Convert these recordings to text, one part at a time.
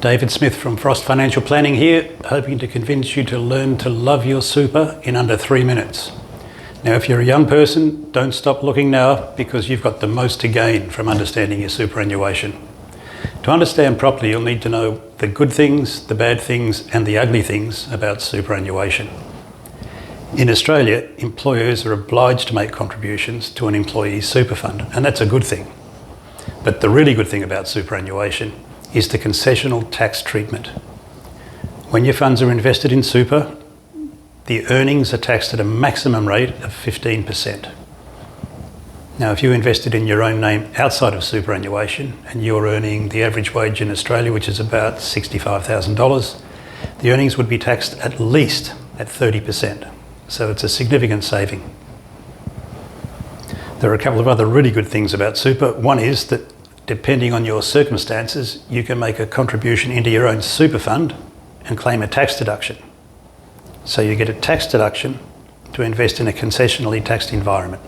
David Smith from Frost Financial Planning here, hoping to convince you to learn to love your super in under 3 minutes. Now, if you're a young person, don't stop looking now because you've got the most to gain from understanding your superannuation. To understand properly, you'll need to know the good things, the bad things, and the ugly things about superannuation. In Australia, employers are obliged to make contributions to an employee's super fund, and that's a good thing. But the really good thing about superannuation is the concessional tax treatment. When your funds are invested in super, the earnings are taxed at a maximum rate of 15%. Now, if you invested in your own name outside of superannuation and you're earning the average wage in Australia, which is about $65,000, the earnings would be taxed at least at 30%. So it's a significant saving. There are a couple of other really good things about super. One is that depending on your circumstances, you can make a contribution into your own super fund and claim a tax deduction. So you get a tax deduction to invest in a concessionally taxed environment.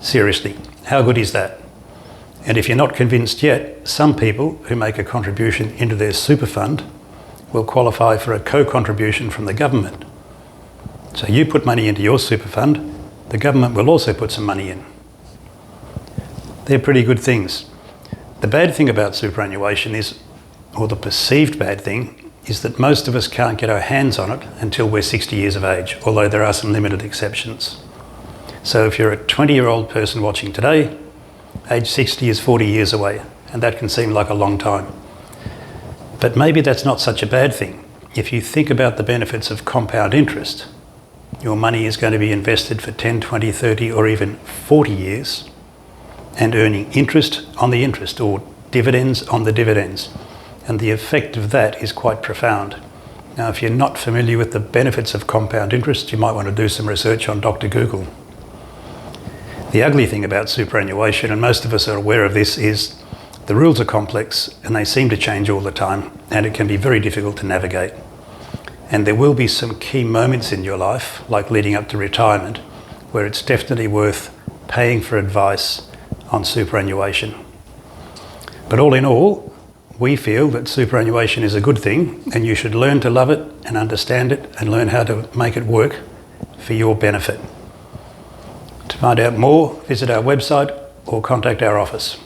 Seriously, how good is that? And if you're not convinced yet, some people who make a contribution into their super fund will qualify for a co-contribution from the government. So you put money into your super fund, the government will also put some money in. They're pretty good things. The bad thing about superannuation is, or the perceived bad thing, is that most of us can't get our hands on it until we're 60 years of age, although there are some limited exceptions. So if you're a 20-year-old person watching today, age 60 is 40 years away, and that can seem like a long time. But maybe that's not such a bad thing. If you think about the benefits of compound interest, your money is going to be invested for 10, 20, 30, or even 40 years, and earning interest on the interest or dividends on the dividends. And the effect of that is quite profound. Now, if you're not familiar with the benefits of compound interest, you might want to do some research on Dr. Google. The ugly thing about superannuation, and most of us are aware of this, is the rules are complex and they seem to change all the time, and it can be very difficult to navigate. And there will be some key moments in your life, like leading up to retirement, where it's definitely worth paying for advice on superannuation. But all in all, we feel that superannuation is a good thing and you should learn to love it and understand it and learn how to make it work for your benefit. To find out more, visit our website or contact our office.